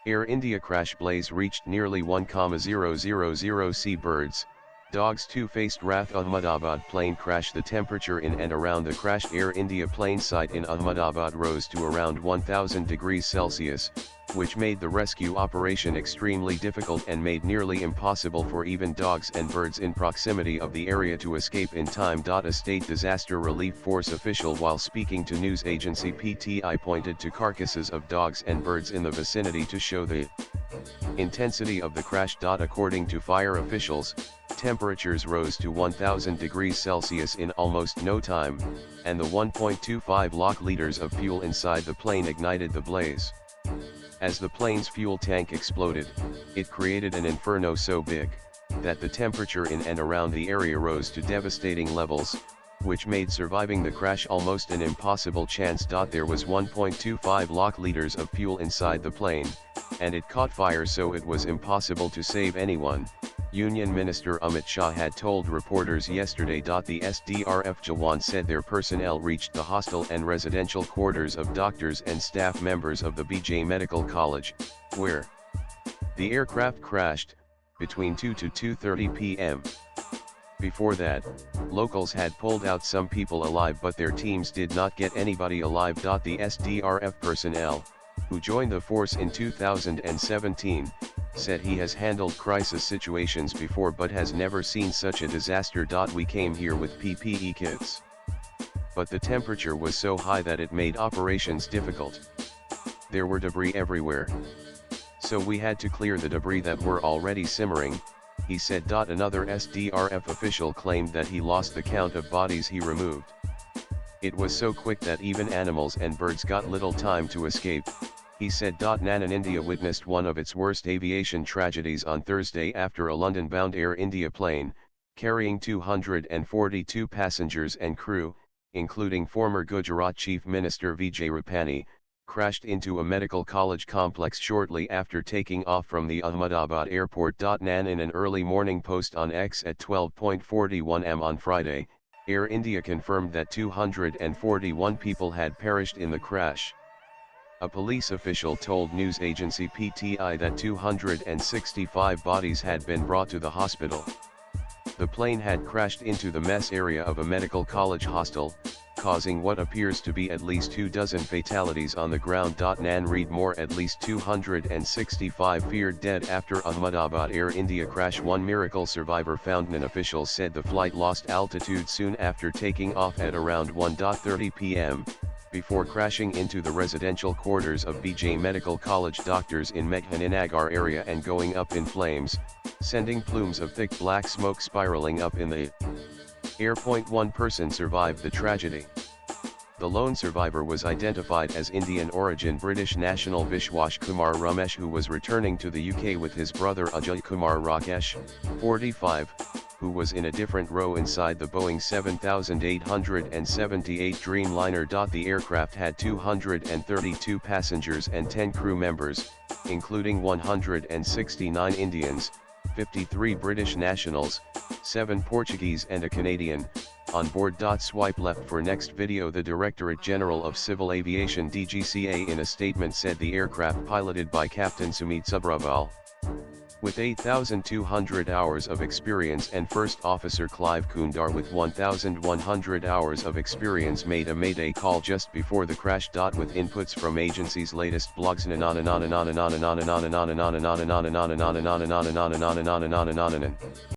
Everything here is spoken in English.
Air India crash blaze reached nearly 1,000 seabirds, dogs two-faced Rath Ahmedabad plane crash. The temperature in and around the crashed Air India plane site in Ahmedabad rose to around 1000 degrees Celsius, which made the rescue operation extremely difficult and made nearly impossible for even dogs and birds in proximity of the area to escape in time. A state disaster relief force official, while speaking to news agency PTI, pointed to carcasses of dogs and birds in the vicinity to show the intensity of the crash. According to fire officials, temperatures rose to 1000 degrees Celsius in almost no time, and the 1.25 lakh liters of fuel inside the plane ignited the blaze. As the plane's fuel tank exploded, it created an inferno so big that the temperature in and around the area rose to devastating levels, which made surviving the crash almost an impossible chance. There was 1.25 lakh liters of fuel inside the plane, and it caught fire, so it was impossible to save anyone, Union Minister Amit Shah had told reporters yesterday. The SDRF Jawan said their personnel reached the hostel and residential quarters of doctors and staff members of the BJ Medical College, where the aircraft crashed, between 2 to 2:30 p.m. Before that, locals had pulled out some people alive, but their teams did not get anybody alive. The SDRF personnel, who joined the force in 2017, said he has handled crisis situations before but has never seen such a disaster. We came here with PPE kits, but the temperature was so high that it made operations difficult. There were debris everywhere, so we had to clear the debris that were already simmering, he said. Another SDRF official claimed that he lost the count of bodies he removed. It was so quick that even animals and birds got little time to escape, he said. Nanan India witnessed one of its worst aviation tragedies on Thursday after a London-bound Air India plane, carrying 242 passengers and crew, including former Gujarat Chief Minister Vijay Rupani, crashed into a medical college complex shortly after taking off from the Ahmedabad airport. Nan, in an early morning post on X at 12:41 am on Friday, Air India confirmed that 241 people had perished in the crash. A police official told news agency PTI that 265 bodies had been brought to the hospital. The plane had crashed into the mess area of a medical college hostel, causing what appears to be at least 24 fatalities on the ground. Nan, read more. At least 265 feared dead after Ahmedabad Air India crash. One miracle survivor found. Nan officials said the flight lost altitude soon after taking off at around 1:30 p.m. before crashing into the residential quarters of BJ Medical College doctors in Medhaninagar area and going up in flames, sending plumes of thick black smoke spiraling up in the air. One person survived the tragedy. The lone survivor was identified as Indian origin British national Vishwash Kumar Ramesh, who was returning to the UK with his brother Ajay Kumar Rakesh, 45, who was in a different row inside the Boeing 7878 Dreamliner. The aircraft had 232 passengers and 10 crew members, including 169 Indians, 53 British nationals, 7 Portuguese and a Canadian, on board. Swipe left for next video. The Directorate General of Civil Aviation DGCA in a statement said the aircraft, piloted by Captain Sumit Sabrawal, with 8,200 hours of experience, and First Officer Clive Kundar with 1,100 hours of experience, made a mayday call just before the crash. With inputs from agency's latest blogs.